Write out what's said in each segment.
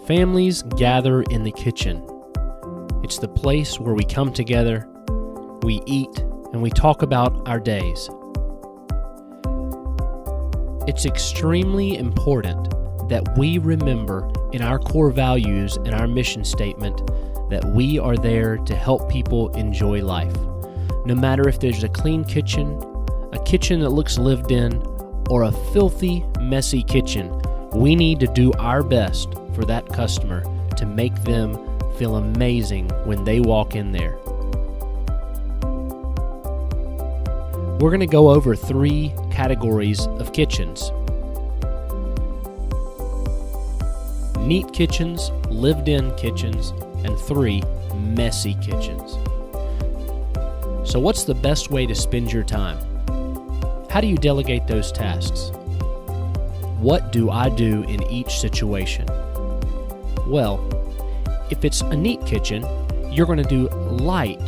Families gather in the kitchen. It's the place where we come together, we eat, and we talk about our days. It's extremely important that we remember in our core values and our mission statement that we are there to help people enjoy life. No matter if there's a clean kitchen, a kitchen that looks lived in, or a filthy, messy kitchen, we need to do our best for that customer to make them feel amazing when they walk in there. We're going to go over 3 categories of kitchens: neat kitchens, lived-in kitchens, and 3 messy kitchens. So what's the best way to spend your time? How do you delegate those tasks? What do I do in each situation? Well, if it's a neat kitchen, you're going to do light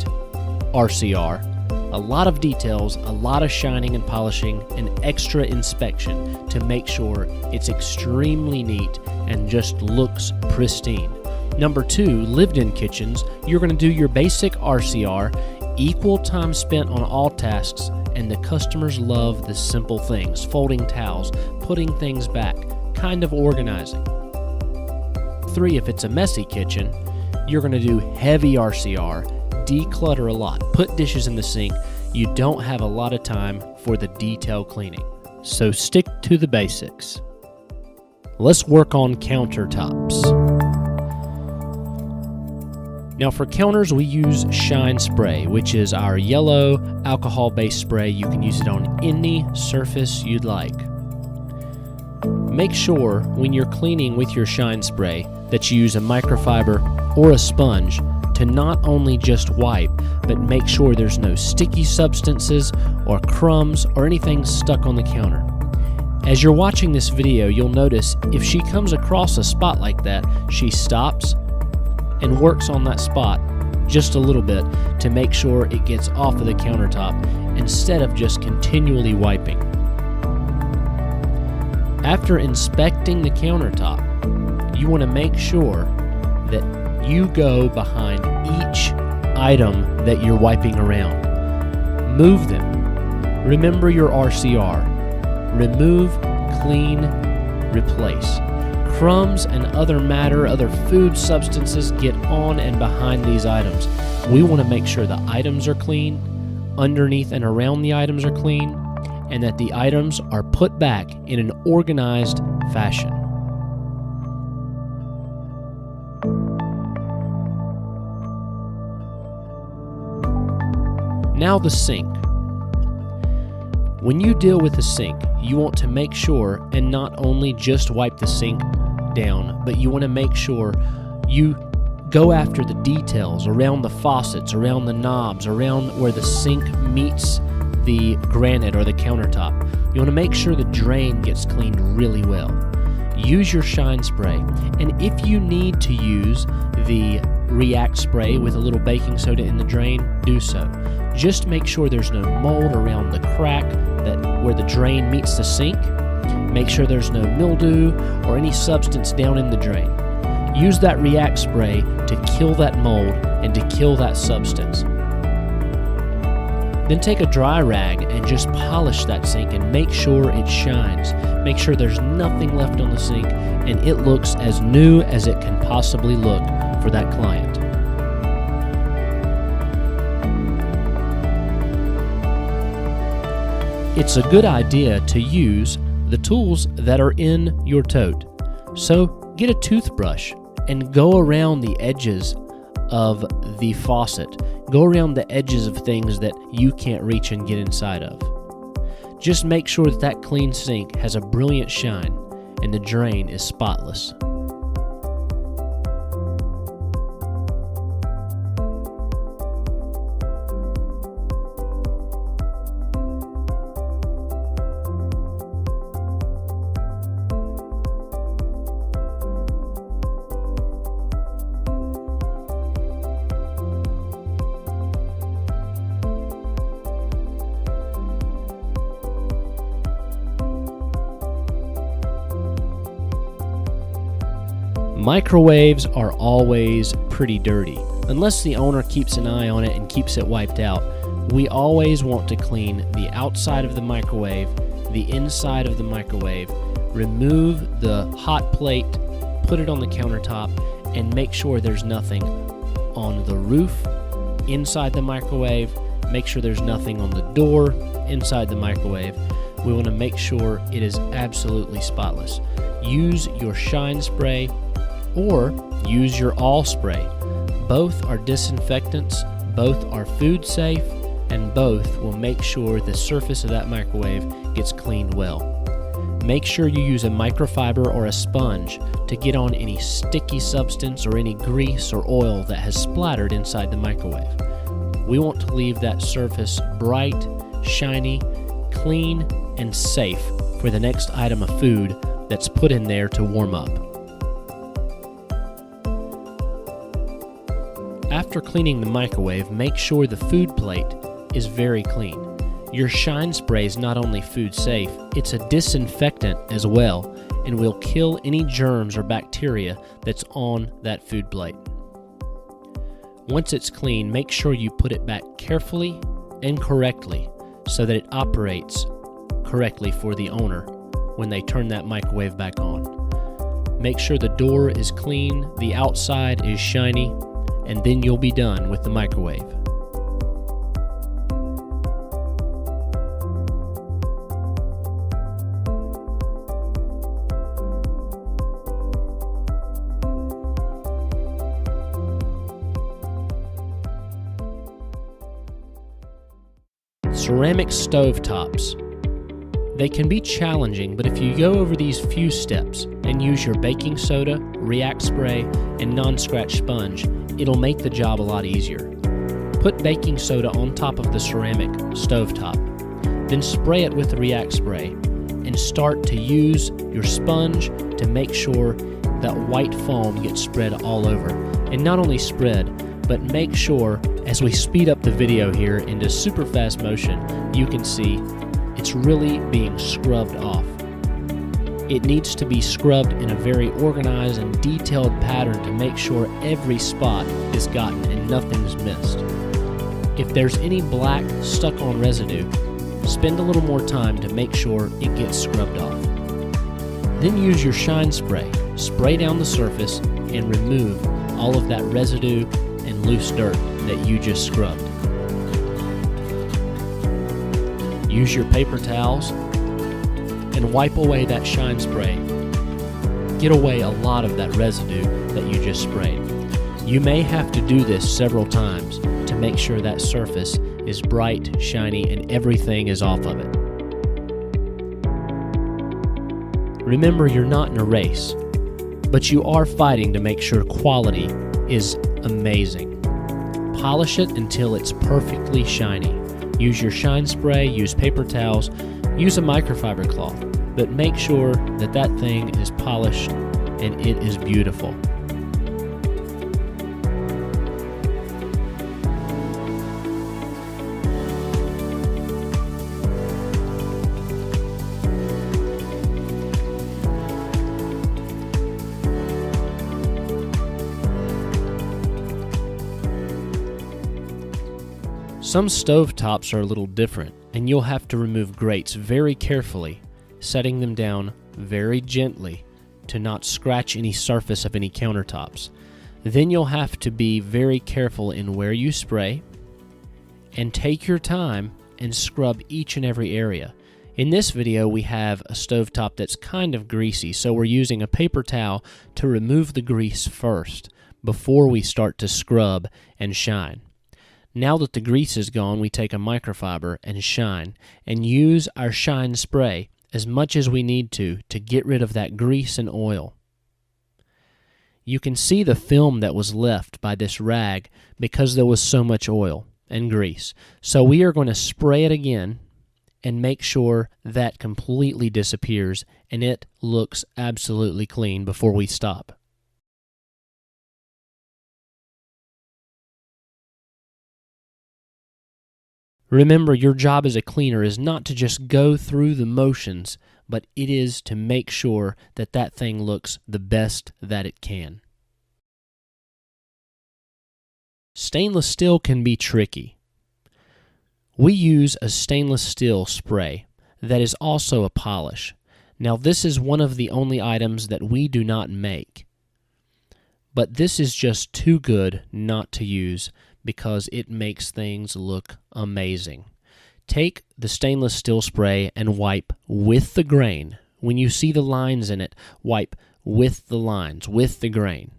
RCR, a lot of details, a lot of shining and polishing, and extra inspection to make sure it's extremely neat and just looks pristine. Number 2, lived-in kitchens, you're going to do your basic RCR, equal time spent on all tasks, and the customers love the simple things: folding towels, putting things back, kind of organizing. 3, if it's a messy kitchen, you're going to do heavy RCR, declutter a lot, put dishes in the sink. You don't have a lot of time for the detail cleaning. So stick to the basics. Let's work on countertops. Now for counters, we use Shine Spray, which is our yellow alcohol-based spray. You can use it on any surface you'd like. Make sure when you're cleaning with your Shine Spray that you use a microfiber or a sponge to not only just wipe, but make sure there's no sticky substances or crumbs or anything stuck on the counter. As you're watching this video, you'll notice if she comes across a spot like that, she stops and works on that spot just a little bit to make sure it gets off of the countertop instead of just continually wiping. After inspecting the countertop, you want to make sure that you go behind each item that you're wiping around. Move them. Remember your RCR. Remove, clean, replace. Crumbs and other matter, other food substances get on and behind these items. We want to make sure the items are clean, underneath and around the items are clean, and that the items are put back in an organized fashion. Now the sink. When you deal with the sink, you want to make sure and not only just wipe the sink down, but you want to make sure you go after the details around the faucets, around the knobs, around where the sink meets the granite or the countertop. You want to make sure the drain gets cleaned really well. Use your Shine Spray, and if you need to use the React spray with a little baking soda in the drain, do so. Just make sure there's no mold around the crack where the drain meets the sink. Make sure there's no mildew or any substance down in the drain. Use that React spray to kill that mold and to kill that substance. Then take a dry rag and just polish that sink and make sure it shines. Make sure there's nothing left on the sink and it looks as new as it can possibly look for that client. It's a good idea to use the tools that are in your tote. So get a toothbrush and go around the edges of the faucet. Go around the edges of things that you can't reach and get inside of. Just make sure that that clean sink has a brilliant shine and the drain is spotless. Microwaves are always pretty dirty. Unless the owner keeps an eye on it and keeps it wiped out, we always want to clean the outside of the microwave, the inside of the microwave, remove the hot plate, put it on the countertop, and make sure there's nothing on the roof, inside the microwave, make sure there's nothing on the door, inside the microwave. We want to make sure it is absolutely spotless. Use your Shine Spray or use your All Spray. Both are disinfectants, both are food safe, and both will make sure the surface of that microwave gets cleaned well. Make sure you use a microfiber or a sponge to get on any sticky substance or any grease or oil that has splattered inside the microwave. We want to leave that surface bright, shiny, clean, and safe for the next item of food that's put in there to warm up. After cleaning the microwave, make sure the food plate is very clean. Your Shine Spray is not only food safe, it's a disinfectant as well, and will kill any germs or bacteria that's on that food plate. Once it's clean, make sure you put it back carefully and correctly so that it operates correctly for the owner when they turn that microwave back on. Make sure the door is clean, the outside is shiny, and then you'll be done with the microwave. Ceramic stovetops. They can be challenging, but if you go over these few steps and use your baking soda, React Spray, and non-scratch sponge, it'll make the job a lot easier. Put baking soda on top of the ceramic stovetop, then spray it with the React Spray, and start to use your sponge to make sure that white foam gets spread all over. And not only spread, but make sure, as we speed up the video here into super fast motion, you can see it's really being scrubbed off. It needs to be scrubbed in a very organized and detailed pattern to make sure every spot is gotten and nothing's missed. If there's any black stuck on residue, spend a little more time to make sure it gets scrubbed off. Then use your Shine Spray, spray down the surface, and remove all of that residue and loose dirt that you just scrubbed. Use your paper towels and wipe away that Shine Spray. Get away a lot of that residue that you just sprayed. You may have to do this several times to make sure that surface is bright, shiny, and everything is off of it. Remember, you're not in a race, but you are fighting to make sure quality is amazing. Polish it until it's perfectly shiny. Use your Shine Spray, use paper towels, use a microfiber cloth, but make sure that that thing is polished and it is beautiful. Some stovetops are a little different, and you'll have to remove grates very carefully, setting them down very gently to not scratch any surface of any countertops. Then you'll have to be very careful in where you spray, and take your time and scrub each and every area. In this video, we have a stovetop that's kind of greasy, so we're using a paper towel to remove the grease first before we start to scrub and shine. Now that the grease is gone, we take a microfiber and shine, and use our Shine Spray as much as we need to get rid of that grease and oil. You can see the film that was left by this rag because there was so much oil and grease. So we are going to spray it again and make sure that completely disappears and it looks absolutely clean before we stop. Remember, your job as a cleaner is not to just go through the motions, but it is to make sure that that thing looks the best that it can. Stainless steel can be tricky. We use a stainless steel spray that is also a polish. Now, this is one of the only items that we do not make, but this is just too good not to use because it makes things look amazing. Take the stainless steel spray and wipe with the grain. When you see the lines in it, wipe with the lines, with the grain.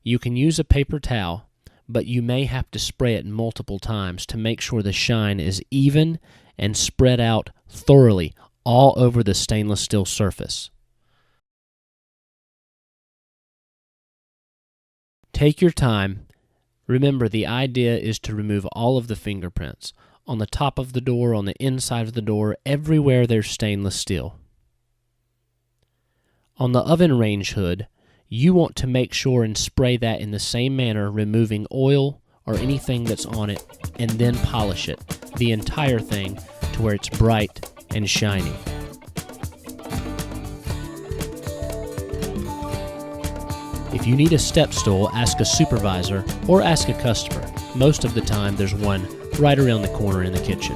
You can use a paper towel, but you may have to spray it multiple times to make sure the shine is even and spread out thoroughly all over the stainless steel surface. Take your time. Remember, the idea is to remove all of the fingerprints on the top of the door, on the inside of the door, everywhere there's stainless steel. On the oven range hood, you want to make sure and spray that in the same manner, removing oil or anything that's on it, and then polish it, the entire thing, to where it's bright and shiny. If you need a step stool, ask a supervisor or ask a customer. Most of the time, there's one right around the corner in the kitchen.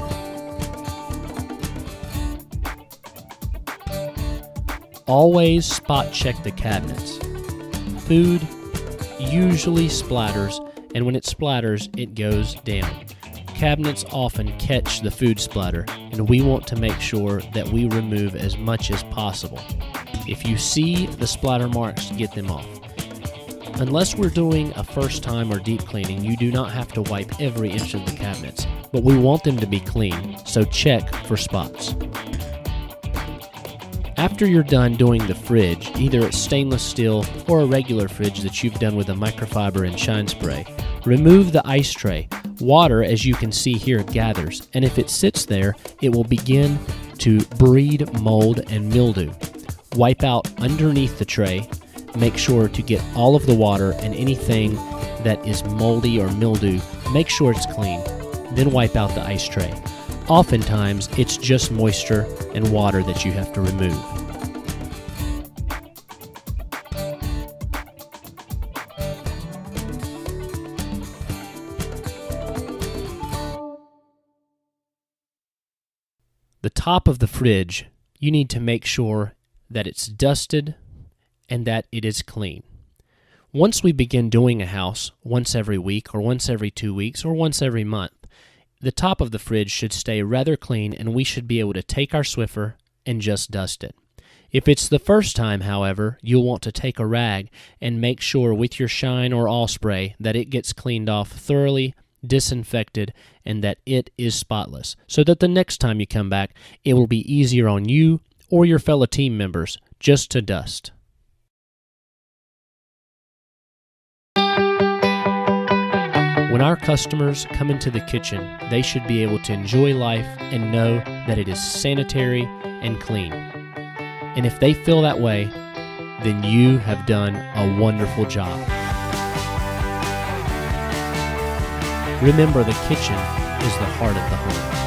Always spot check the cabinets. Food usually splatters, and when it splatters, it goes down. Cabinets often catch the food splatter, and we want to make sure that we remove as much as possible. If you see the splatter marks, get them off. Unless we're doing a first time or deep cleaning, you do not have to wipe every inch of the cabinets, but we want them to be clean, so check for spots. After you're done doing the fridge, either it's stainless steel or a regular fridge that you've done with a microfiber and shine spray, remove the ice tray. Water, as you can see here, gathers, and if it sits there, it will begin to breed mold and mildew. Wipe out underneath the tray. Make sure to get all of the water and anything that is moldy or mildew, make sure it's clean. Then wipe out the ice tray. Oftentimes, it's just moisture and water that you have to remove. The top of the fridge, you need to make sure that it's dusted and that it is clean. Once we begin doing a house once every week or once every 2 weeks or once every month, the top of the fridge should stay rather clean, and we should be able to take our Swiffer and just dust it. If it's the first time, however, you'll want to take a rag and make sure with your shine or all spray that it gets cleaned off thoroughly, disinfected, and that it is spotless, so that the next time you come back, it will be easier on you or your fellow team members just to dust. When our customers come into the kitchen, they should be able to enjoy life and know that it is sanitary and clean. And if they feel that way, then you have done a wonderful job. Remember, the kitchen is the heart of the home.